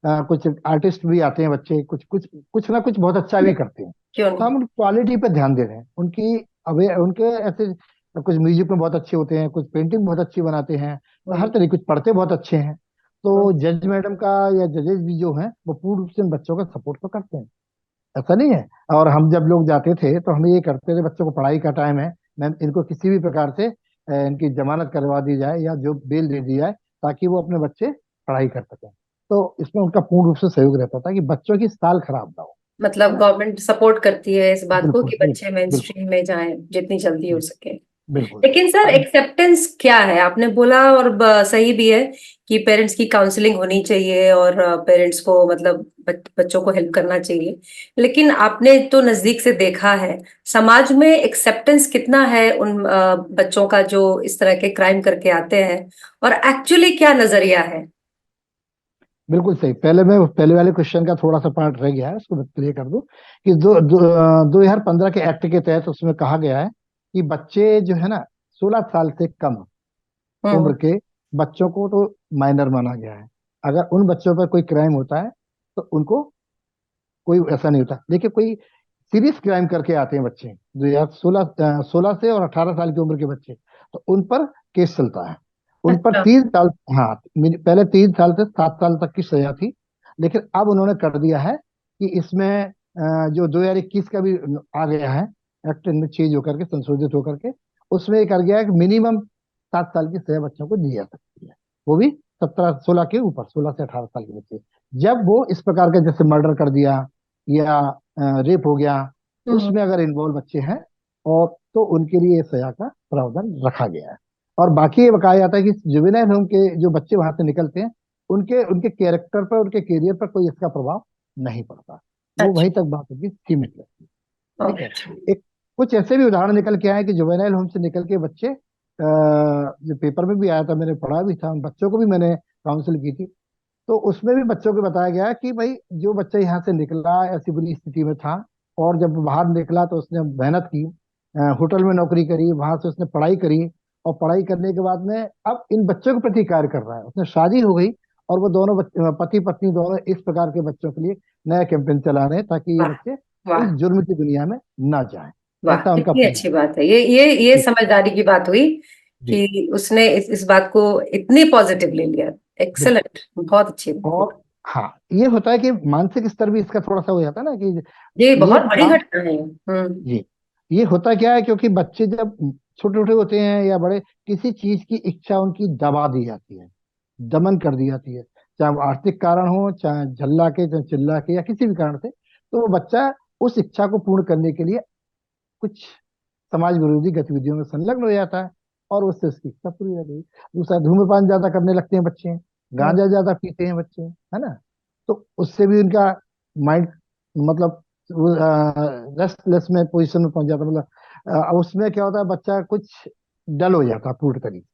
B: कुछ आर्टिस्ट भी आते हैं बच्चे, कुछ कुछ कुछ ना कुछ बहुत अच्छा भी करते हैं।
A: क्यों
B: तो
A: नहीं?
B: हम उन क्वालिटी पे ध्यान दे रहे हैं उनकी। अवे उनके ऐसे कुछ म्यूजिक में बहुत अच्छे होते हैं, कुछ पेंटिंग बहुत अच्छी बनाते हैं, तो हर
A: हम्म।
B: तरह कुछ पढ़ते बहुत अच्छे हैं।
A: हम्म।
B: तो जज मैडम का या जजेस भी जो हैं, वो पूर्ण रूप से इन बच्चों का सपोर्ट तो करते हैं, ऐसा नहीं है। और हम जब लोग जाते थे तो हम ये करते थे, बच्चों को पढ़ाई का टाइम है, मैम इनको किसी भी प्रकार से इनकी जमानत करवा दी जाए या जो बेल दे दी जाए, ताकि वो अपने बच्चे पढ़ाई कर सकें। तो इसमें उनका पूर्ण रूप से सहयोग रहता था कि बच्चों की साल खराब ना हो। है
A: मतलब
B: ना।
A: गवर्नमेंट सपोर्ट करती है इस बात को
B: बिल्कुल
A: कि बच्चे
B: बिल्कुल
A: मेन
B: बिल्कुल
A: स्ट्रीम में जाएं जितनी जल्दी हो सके।
B: बिल्कुल।
A: लेकिन सर,
B: अब
A: एक्सेप्टेंस क्या है? आपने बोला, और सही भी है कि पेरेंट्स की काउंसलिंग होनी चाहिए, और पेरेंट्स को मतलब बच्चों को हेल्प करना चाहिए। लेकिन आपने तो नजदीक से देखा है, समाज में एक्सेप्टेंस कितना है उन बच्चों का जो इस तरह के क्राइम करके आते हैं, और एक्चुअली क्या नजरिया है?
B: बिल्कुल सही। पहले मैं पहले वाले क्वेश्चन का थोड़ा सा पार्ट रह गया है, उसको क्लियर कर दूं कि 2015 के एक्ट के तहत उसमें कहा गया है कि बच्चे जो है ना, 16 साल से कम
A: हम्म।
B: उम्र के बच्चों को तो माइनर माना गया है। अगर उन बच्चों पर कोई क्राइम होता है, तो उनको कोई ऐसा नहीं होता। देखिए, कोई सीरियस क्राइम करके आते हैं बच्चे, जो यार 16 से और 18 साल की उम्र के बच्चे, तो उन पर केस चलता है। उन पर
A: अच्छा।
B: 3 साल, हाँ, पहले 3 साल से 7 साल तक की सजा थी, लेकिन अब उन्होंने कर दिया है कि इसमें जो 2021 का भी आ गया है एक्ट, इनमें चेंज होकर के, संशोधित होकर के, उसमें ये कर गया है कि मिनिमम 7 साल की सजा बच्चों को दी जा सकती है, वो भी 17 16 के ऊपर, 16 से 18 साल के बच्चे, जब वो इस प्रकार का जैसे मर्डर कर दिया या रेप हो गया,
A: हम्म।
B: उसमें अगर इन्वॉल्व बच्चे हैं, और तो उनके लिए सजा का प्रावधान रखा गया है। और बाकी ये कहा जाता है कि जुवेनाइल होम के जो बच्चे वहां से निकलते हैं, उनके उनके कैरेक्टर पर, उनके कैरियर पर कोई इसका प्रभाव नहीं पड़ता, वो वहीं
A: अच्छा।
B: तक बात होगी, सीमित रहती है। ठीक है।
A: अच्छा।
B: एक कुछ ऐसे भी उदाहरण निकल के आए कि जुवेनाइल होम से निकल के बच्चे, जो पेपर में भी आया था, मैंने पढ़ा भी था, उन बच्चों को भी मैंने काउंसिल की थी। तो उसमें भी बच्चों को बताया गया कि भाई, जो बच्चा यहाँ से निकला ऐसी बुरी स्थिति में था, और जब बाहर निकला तो उसने मेहनत की, होटल में नौकरी करी, वहां से उसने पढ़ाई करी, और पढ़ाई करने के बाद में अब इन बच्चों के प्रति कार्य कर रहा है, उसने शादी हो गई, और वो दोनों पति पत्नी दोनों इस प्रकार के बच्चों के लिए नया कैंपेन चला रहे हैं, ताकि ये
A: वाह।
B: बच्चे
A: वाह।
B: इस जुर्म की दुनिया में ना जाएं।
A: वाह,
B: ऐसा उनका
A: कितनी
B: प्रयास।
A: अच्छी बात है। ये
B: जी
A: समझदारी की बात हुई
B: जी।
A: कि उसने इस बात को इतनी पॉजिटिवली लिया।
B: बिल्कुल।
A: एक्सेलेंट, बहुत अच्छी बात है।
B: और हाँ, ये होता है कि मानसिक स्तर भी इसका थोड़ा सा हो जाता है ना, कि
A: ये
B: ये
A: बहुत बड़ी
B: काम,
A: घटना है। हम्म।
B: जी, ये होता क्या है, क्योंकि बच्चे जब छोटे छोटे होते हैं या बड़े, किसी चीज की इच्छा उनकी दबा दी जाती है, दमन कर दी जाती है, चाहे वो आर्थिक कारण हो, चाहे झल्ला के, चाहे चिल्ला के, या किसी भी कारण से, तो वो बच्चा उस इच्छा को पूर्ण करने के लिए कुछ समाज विरोधी गतिविधियों में संलग्न हो जाता है, और उससे उसकी इच्छा पूरी हो गई। दूसरा, धूम्रपान ज्यादा करने लगते हैं बच्चे,
A: हम्म,
B: गांजा ज्यादा पीते हैं बच्चे, है ना। तो उससे भी उनका माइंड, मतलब रेस्टलेस में पोजीशन में पहुंच जाता है, मतलब उसमें क्या होता है, बच्चा कुछ डल हो जाता है पूर्ण तरीके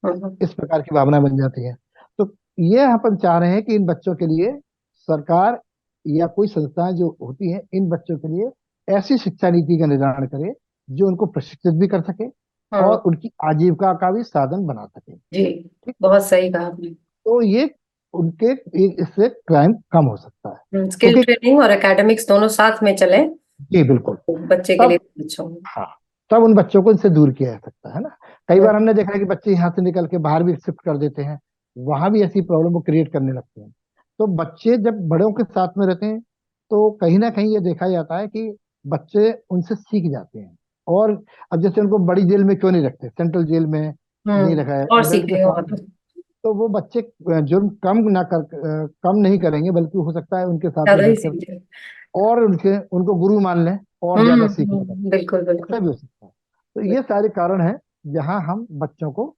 A: हम्म,
B: से, इस प्रकार की भावना बन जाती है। तो ये अपन चाह रहे हैं कि इन बच्चों के लिए सरकार या कोई संस्थाएं जो होती हैं, इन बच्चों के लिए ऐसी शिक्षा नीति का निर्माण करे जो उनको प्रशिक्षित भी कर सके
A: हम्म,
B: और उनकी आजीविका का भी साधन बना सके।
A: जी,
B: ठीक।
A: बहुत सही कहा आपने।
B: तो ये उनके, इससे क्राइम कम हो सकता है,
A: स्किल
B: क्योंकि
A: ट्रेनिंग और एकेडमिक्स दोनों साथ में चले,
B: जी बिल्कुल।
A: तो बच्चे के लिए
B: तब,
A: अच्छा होगा।
B: हाँ, तब उन बच्चों को इनसे दूर किया जा सकता है ना। कई
A: हम्म,
B: बार हमने देखा है कि बच्चे यहाँ से निकल के बाहर भी शिफ्ट कर देते हैं, वहां भी ऐसी प्रॉब्लम को क्रिएट करने लगते हैं। तो बच्चे जब बड़ों के साथ में रहते हैं, तो कहीं ना कहीं ये देखा जाता है कि बच्चे उनसे सीख जाते हैं। और अब जैसे उनको बड़ी जेल में क्यों नहीं रखते, सेंट्रल जेल में नहीं रखा है,
A: और
B: एडल्ट
A: सीख
B: के
A: रहे
B: साथ
A: हो तो।
B: में, तो वो बच्चे जुर्म कम नहीं करेंगे, बल्कि हो सकता है उनके साथ में
A: ज्यादा ही
B: रहकर
A: सीख रहे हो।
B: और उनको गुरु मान लें और ज्यादा सीखने लगें।
A: बिल्कुल
B: ऐसा
A: बिल्कुल।
B: भी हो सकता है। तो ये सारे कारण हैं जहां हम बच्चों को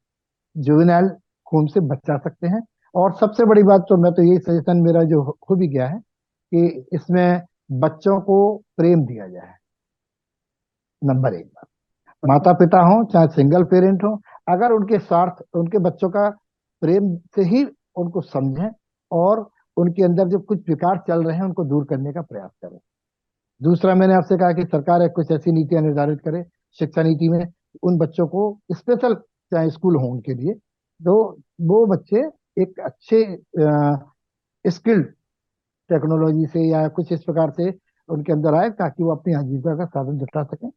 B: जुवेनाइल होम से बचा सकते हैं। और सबसे बड़ी बात तो, मैं तो यही सजेशन मेरा जो हो भी गया है कि इसमें बच्चों को प्रेम दिया जाए, नंबर एक बात। माता पिता हो चाहे सिंगल पेरेंट हो, अगर उनके स्वार्थ, उनके बच्चों का प्रेम से ही उनको समझें, और उनके अंदर जो कुछ विकार चल रहे हैं उनको दूर करने का प्रयास करें। दूसरा, मैंने आपसे कहा कि सरकार एक कुछ ऐसी नीतियां निर्धारित करे शिक्षा नीति में, उन बच्चों को स्पेशल, चाहे स्कूल हो उनके लिए, तो वो बच्चे एक अच्छे स्किल्ड टेक्नोलॉजी से या कुछ इस प्रकार से उनके अंदर आए, ताकि वो अपनी आजीविका का साधन जुटा सकें।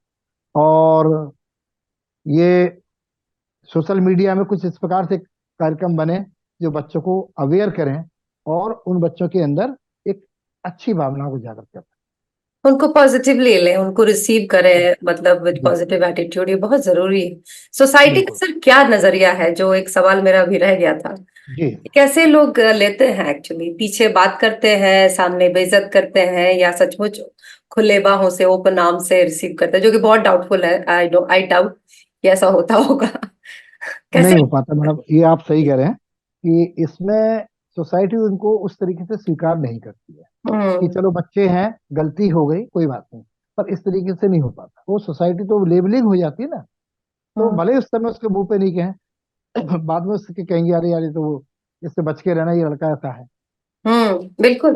B: और ये सोशल मीडिया में कुछ इस प्रकार से कार्यक्रम बने जो बच्चों को अवेयर करें, और उन बच्चों के अंदर एक अच्छी भावना को जागृत करें।
A: उनको पॉजिटिवली लें, उनको रिसीव करें, मतलब विद
B: जी
A: पॉजिटिव एटीट्यूड, ये बहुत जरूरी है। सोसाइटी का
B: बिल्कुल।
A: सर क्या नजरिया है, जो एक सवाल मेरा भी रह गया था।
B: जी
A: कैसे लोग लेते हैं, एक्चुअली पीछे बात करते हैं, सामने बेइज्जत करते हैं, या सचमुच खुले बाहों से, ओपन आर्म से रिसीव करते हैं, जो कि बहुत डाउटफुल है। आई डाउट कि ऐसा होता होगा।
B: नहीं
A: कैसे?
B: हो पाता मैडम, ये आप सही कह रहे हैं कि इसमें सोसाइटी उनको उस तरीके से स्वीकार नहीं करती है कि
A: हम्म,
B: चलो बच्चे हैं, गलती हो गई, कोई बात नहीं। पर इस तरीके से नहीं हो पाता, वो सोसाइटी तो लेबलिंग हो जाती है ना। तो
A: हम्म,
B: भले ही उस समय उसके मुंह पे नहीं कहें, बाद में उसके कहेंगे अरे यार ये तो वो, इससे बच के रहना, ये लड़का ऐसा है।
A: बिल्कुल।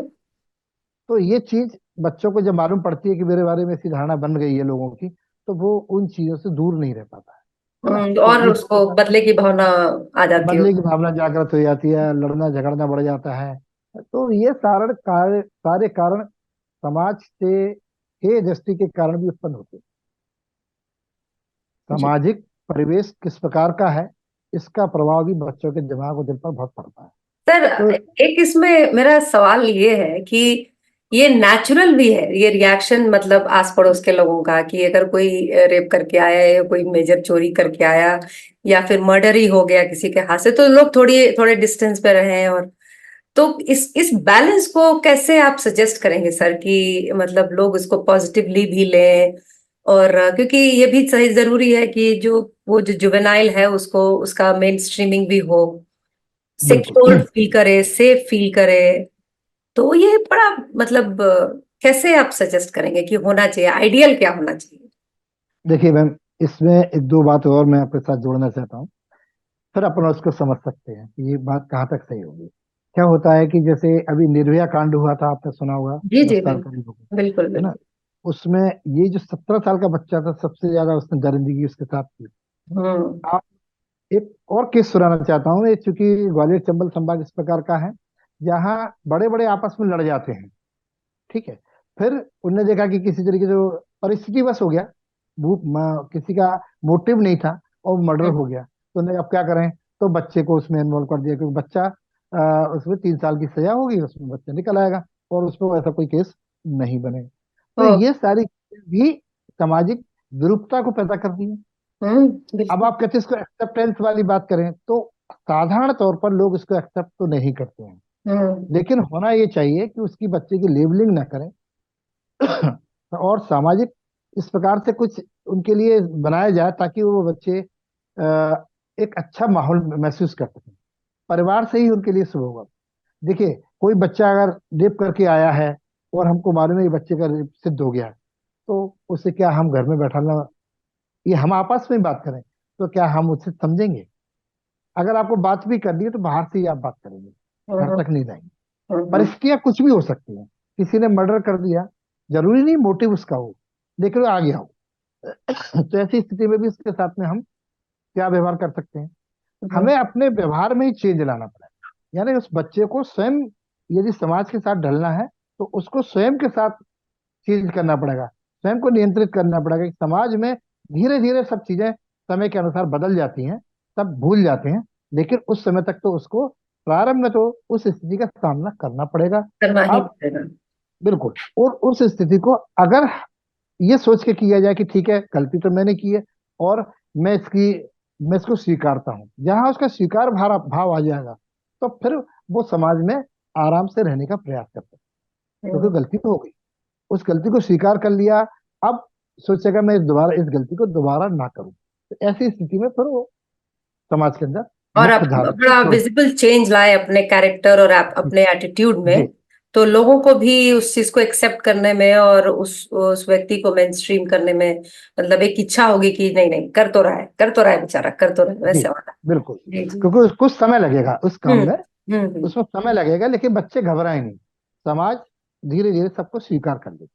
B: तो ये चीज बच्चों को जब मालूम पड़ती है कि मेरे बारे में ऐसी धारणा बन गई है लोगों की, तो वो उन चीजों से दूर नहीं रह पाता है ना। तो
A: और
B: इस
A: उसको बदले की भावना आ जाती हो।
B: बदले की भावना जागृत हो जाती है, लड़ना झगड़ना बढ़ जाता है। तो ये सारे कारण समाज से, हे दृष्टि के कारण भी उत्पन्न होते हैं।
A: जी
B: सामाजिक परिवेश किस प्रकार का है, इसका प्रभाव भी बच्चों के दिमाग और दिल पर बहुत पड़ता है।
A: सर,
B: तो
A: एक इसमें मेरा सवाल ये है कि ये नेचुरल भी है, ये रिएक्शन, मतलब आस पड़ोस के लोगों का, कि अगर कोई रेप करके आया, या कोई मेजर चोरी करके आया, या फिर मर्डर ही हो गया किसी के हाथ से, तो लोग थोड़ी थोड़े डिस्टेंस पे रहे। और तो इस बैलेंस को कैसे आप सजेस्ट करेंगे सर, कि मतलब लोग इसको पॉजिटिवली भी लें, और क्योंकि ये भी सही जरूरी है कि जो वो जो जुवेनाइल है, उसको उसका मेन स्ट्रीमिंग भी हो, सिक्योर
B: बिल्कुल।
A: फील करे, सेफ फील करे। तो ये बड़ा, मतलब कैसे आप सजेस्ट करेंगे कि होना चाहिए, आइडियल क्या होना चाहिए?
B: देखिए मैम, इसमें एक दो बात और मैं आपके साथ जोड़ना चाहता हूँ, फिर अपन उसको समझ सकते हैं कि ये बात कहाँ तक सही होगी। क्या होता है कि जैसे अभी निर्भया कांड हुआ था, आपने सुना होगा,
A: जी जी,
B: 10 साल
A: बिल्कुल
B: करीब हो गए,
A: बिल्कुल
B: है ना।
A: बिल्कुल।
B: उसमें ये जो 17 साल का बच्चा था, सबसे ज्यादा उसने दरिंदगी उसके साथ की।
A: हम्म,
B: आप, एक और केस सुनाना चाहता हूँ, ये चूंकि ग्वालियर चंबल संभाग इस प्रकार का है, जहाँ बड़े बड़े आपस में लड़ जाते हैं, ठीक है। फिर उनने देखा कि किसी तरीके से परिस्थिति बस हो गया, किसी का मोटिव नहीं था, और मर्डर
A: हम्म,
B: हो गया। तो उन्हें अब क्या करें, तो बच्चे को उसमें इन्वॉल्व कर दिया, क्योंकि बच्चा, उसमें 3 साल की सजा होगी, उसमें बच्चा निकल आएगा, और उस पर ऐसा कोई केस नहीं बने। तो
A: ओ,
B: ये सारी चीजें भी सामाजिक विरूपता को पैदा करती है। अब
A: बिल्कुल।
B: आप कहते हैं इसको एक्सेप्टेंस वाली बात करें, तो साधारण तौर पर लोग इसको एक्सेप्ट तो नहीं करते हैं।
A: हम्म,
B: लेकिन होना ये चाहिए कि उसकी बच्चे की लेबलिंग ना करें, और सामाजिक इस प्रकार से कुछ उनके लिए बनाया जाए ताकि वो बच्चे एक अच्छा माहौल महसूस कर सकें। परिवार से ही उनके लिए शुरू होगा। देखिए, कोई बच्चा अगर रेप करके आया है और हमको मालूम है ये बच्चे का रेप सिद्ध हो गया है, तो उसे क्या हम घर में बैठाना, ये हम आपस में बात करें तो क्या हम उससे समझेंगे? अगर आपको बात भी करनी है तो बाहर से ही आप बात करेंगे, घर
A: हम्म,
B: तक नहीं जाएंगे।
A: हम्म,
B: परिस्थितियां कुछ भी हो सकती हैं। किसी ने मर्डर कर दिया, जरूरी नहीं मोटिव उसका हो, लेकिन वो आ गया हो। तो ऐसी स्थिति में भी उसके साथ में हम क्या व्यवहार कर सकते हैं?
A: हम्म,
B: हमें अपने व्यवहार में ही चेंज लाना पड़ेगा। यानी उस बच्चे को स्वयं, यदि समाज के साथ ढलना है तो उसको स्वयं के साथ चेंज करना पड़ेगा, स्वयं को नियंत्रित करना पड़ेगा कि समाज में धीरे धीरे सब चीजें समय के अनुसार बदल जाती हैं, सब भूल जाते हैं। लेकिन उस समय तक तो उसको प्रारंभ में तो उस स्थिति का सामना करना पड़ेगा।
A: करना ही
B: अब
A: पड़ेगा।
B: बिल्कुल, और उस स्थिति को अगर ये सोच के किया जाए कि ठीक है गलती तो मैंने की है और मैं इसकी मैं इसको स्वीकारता हूँ, जहां उसका स्वीकार भाव भाव आ जाएगा, तो फिर वो समाज में आराम से रहने का प्रयास करता है। क्योंकि
A: हम्म।
B: गलती तो हो गई, उस गलती को स्वीकार कर लिया। अब सोचेगा मैं दोबारा इस गलती को दोबारा ना करूं, तो ऐसी स्थिति में फिर वो समाज के अंदर
A: और आप
B: मुख्य धारा में
A: बड़ा
B: प्रवेश।
A: विजिबल चेंज लाए अपने कैरेक्टर और आप अपने एटीट्यूड
B: जी।
A: में, तो लोगों को भी उस चीज को एक्सेप्ट करने में और उस व्यक्ति को मेन स्ट्रीम करने में मतलब एक इच्छा होगी कि नहीं नहीं, कर तो रहा है बेचारा, कर तो रहा है,
B: जी
A: वैसे वाला।
B: बिल्कुल।
A: जी जी।
B: क्योंकि कुछ समय लगेगा उस काम
A: हम्म
B: में,
A: हम्म।
B: उसमें समय लगेगा, लेकिन बच्चे घबराए नहीं। समाज धीरे धीरे सबको स्वीकार कर लेगा,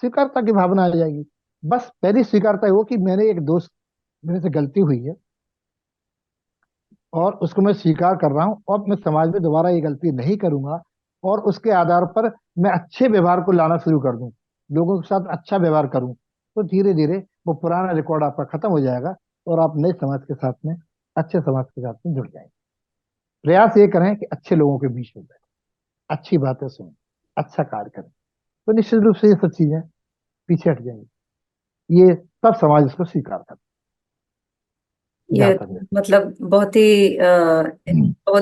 B: स्वीकारता की भावना आ जाएगी। बस पहली स्वीकारता है वो कि मैंने एक दोस्त, मेरे से गलती हुई है और उसको मैं स्वीकार कर रहा हूँ, और मैं समाज में दोबारा ये गलती नहीं करूंगा। और उसके आधार पर मैं अच्छे व्यवहार को लाना शुरू कर दूं, लोगों के साथ अच्छा व्यवहार करूं, तो धीरे धीरे वो पुराना रिकॉर्ड आपका खत्म हो जाएगा और आप नए समाज के साथ में, अच्छे समाज के साथ में जुड़ जाएंगे। प्रयास ये करें कि अच्छे लोगों के बीच में बैठें, अच्छी बातें सुनें, अच्छा कार्य करें, तो निश्चित रूप से ये सब चीजें पीछे हट जाएंगी। ये तब समाज इसको स्वीकार कर,
A: ये
B: जहां तक है।
A: मतलब बहुत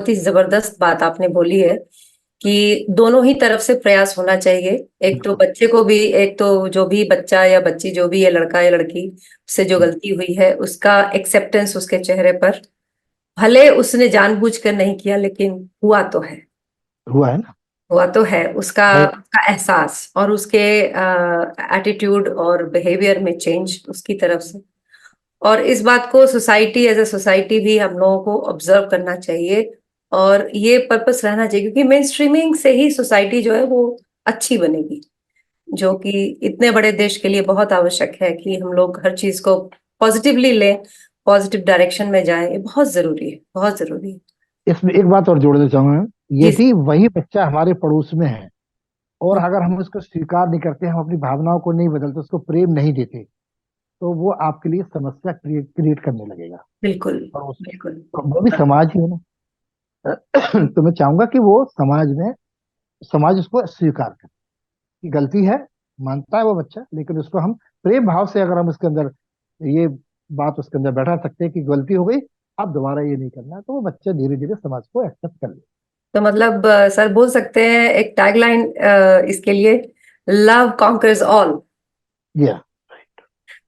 A: ही जबरदस्त बात आपने बोली है कि दोनों ही तरफ से प्रयास होना चाहिए। एक तो
B: बिल्कुल।
A: बच्चे को भी, एक तो जो भी बच्चा या बच्ची जो भी है, लड़का या लड़की, उससे जो
B: हम्म,
A: गलती हुई है उसका एक्सेप्टेंस उसके चेहरे पर, भले उसने जानबूझकर नहीं किया लेकिन हुआ तो है।
B: हुआ है ना।
A: हुआ तो है, उसका
B: मैं
A: उसका एहसास और उसके एटीट्यूड और बिहेवियर में चेंज उसकी तरफ से। और इस बात को सोसाइटी एज ए सोसाइटी भी हम लोगों को ऑब्जर्व करना चाहिए और ये पर्पस रहना चाहिए, क्योंकि मेन स्ट्रीमिंग से ही सोसाइटी जो है वो अच्छी बनेगी, जो कि इतने बड़े देश के लिए बहुत आवश्यक है कि हम लोग हर चीज को पॉजिटिवली लें, पॉजिटिव डायरेक्शन में जाएं। ये बहुत जरूरी है, बहुत जरूरी है।
B: इसमें एक बात और जोड़ना चाहूंगा,
A: जी।
B: यदि वही बच्चा हमारे पड़ोस में है और अगर हम उसको स्वीकार नहीं करते, हम अपनी भावनाओं को नहीं बदलते, उसको प्रेम नहीं देते, तो वो आपके लिए समस्या क्रिएट क्रिएट करने लगेगा
A: बिल्कुल
B: पड़ोस में।
A: बिल्कुल।
B: तो वो भी समाज ही है ना। तो मैं चाहूंगा कि वो समाज उसको स्वीकार करे कि गलती है, मानता है वो बच्चा, लेकिन उसको हम प्रेम भाव से, अगर हम उसके अंदर ये बात उसके अंदर बैठा सकते हैं कि गलती हो गई, अब दोबारा ये नहीं करना है, तो वो बच्चा धीरे धीरे समाज को एक्सेप्ट कर ले।
A: तो मतलब सर बोल सकते हैं एक टैगलाइन इसके लिए, लव कॉन्कर्स ऑल।
B: या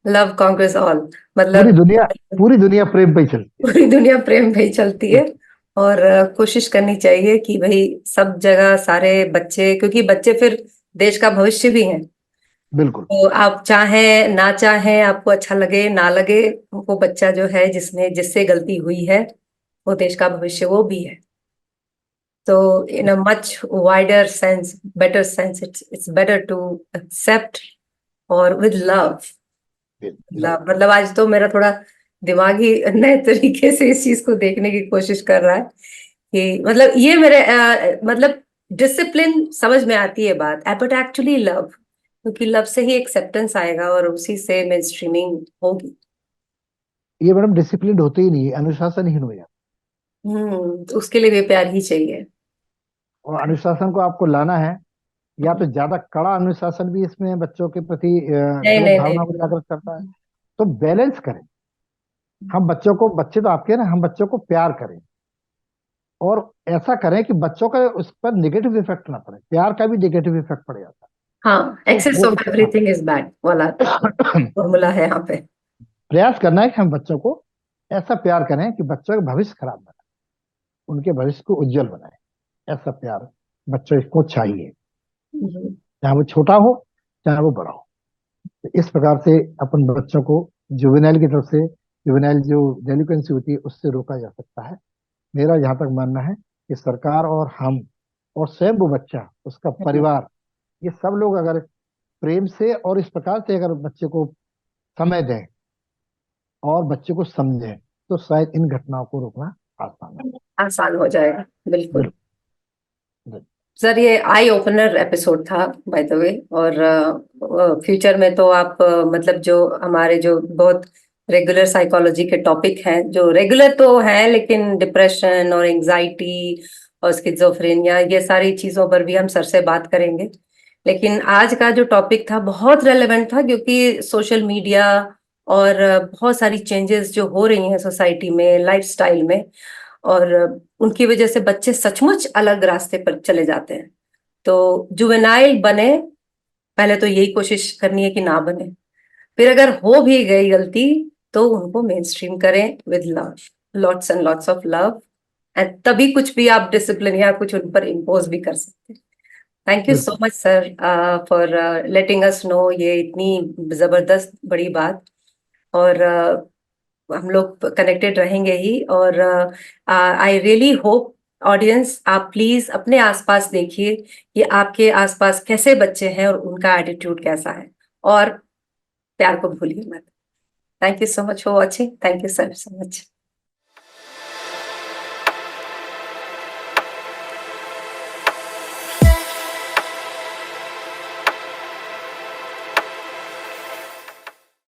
A: लव कॉन्कर्स ऑल
B: पूरी
A: मतलब
B: दुनिया, पूरी दुनिया प्रेम पे ही चलती
A: पूरी दुनिया प्रेम पे ही चलती है। और कोशिश करनी चाहिए कि भाई सब जगह सारे बच्चे, क्योंकि बच्चे फिर देश का भविष्य भी हैं,
B: है। बिल्कुल।
A: तो आप चाहें ना चाहें, आपको अच्छा लगे ना लगे, वो बच्चा जो है जिसने जिससे गलती हुई है वो देश का भविष्य वो भी है। तो in a much wider sense, better sense, it's better to accept और with love।
B: लव।
A: मतलब आज तो मेरा थोड़ा दिमाग ही नए तरीके से इस चीज को देखने की कोशिश कर रहा है कि मतलब ये मेरे मतलब डिसिप्लिन समझ में आती है बात, बट एक्चुअली लव, क्योंकि लव से ही एक्सेप्टेंस आएगा और उसी से मेन स्ट्रीमिंग होगी।
B: ये मैडम डिसिप्लिन होते ही नहीं है, अनुशासनहीन हो जाता
A: तो उसके लिए भी प्यार ही चाहिए।
B: है। और अनुशासन को आपको लाना है, या तो ज्यादा कड़ा अनुशासन भी इसमें बच्चों के प्रति
A: नहीं
B: गलत
A: नहीं नहीं
B: भावना को जागृत करता है। तो बैलेंस करें। हम बच्चों को, बच्चे तो आपके हैं ना, हम बच्चों को प्यार करें और ऐसा करें कि बच्चों का उस पर नेगेटिव इफेक्ट ना पड़े। प्यार का भी नेगेटिव इफेक्ट पड़ जाता है।
A: हाँ,
B: तो
A: एक्सेस
B: वो
A: ऑफ एवरीथिंग इज बैड वाला फॉर्मूला है यहाँ पे।
B: प्रयास करना है कि हम बच्चों को ऐसा प्यार करें कि बच्चों का भविष्य खराब ना हो, उनके भविष्य को उज्जवल बनाए। ऐसा प्यार बच्चों को चाहिए,
A: हम्म,
B: चाहे वो छोटा हो चाहे वो बड़ा हो। तो इस प्रकार से अपन बच्चों को जुवेनाइल की तरफ से, जुवेनाइल जो डेलिक्वेंसी होती है उससे रोका जा सकता है। मेरा जहां तक मानना है कि सरकार और हम और स्वयं वो बच्चा, उसका
A: हम्म।
B: परिवार, ये सब लोग अगर प्रेम से और इस प्रकार से अगर बच्चे को समय दें और बच्चे को समझें, तो शायद इन घटनाओं को रोकना आसान है।
A: आसान हो जाएगा, बिल्कुल।
B: बिल्कुल। बिल्कुल।
A: सर, ये आई ओपनर एपिसोड था, बाय द वे। और फ्यूचर में तो आप मतलब जो हमारे जो बहुत रेगुलर साइकोलॉजी के टॉपिक हैं, जो रेगुलर तो हैं लेकिन डिप्रेशन और एंजाइटी और स्किज़ोफ्रेनिया, ये सारी चीजों पर भी हम सर से बात करेंगे। लेकिन आज का जो टॉपिक था बहुत रेलेवेंट था, क्योंकि सोशल मीडिया और बहुत सारी चेंजेस जो हो रही हैं सोसाइटी में, लाइफस्टाइल में, और उनकी वजह से बच्चे सचमुच अलग रास्ते पर चले जाते हैं। तो जुवेनाइल बने, पहले तो यही कोशिश करनी है कि ना बने। फिर अगर हो भी गई गलती, तो उनको मेन स्ट्रीम करें with love, lots and lots of love. And तभी कुछ भी आप डिसिप्लिन या कुछ उन पर इम्पोज भी कर सकते हैं। थैंक यू सो
B: बिल्कुल।
A: Much sir for letting us know ये इतनी जबरदस्त बड़ी बात। और हम लोग कनेक्टेड रहेंगे ही। और आई रियली होप ऑडियंस, आप प्लीज अपने आसपास देखिए कि आपके आसपास कैसे बच्चे हैं और उनका एटीट्यूड कैसा है। और प्यार को भूलिए मत। Thank you so much for watching. Thank you sir so much.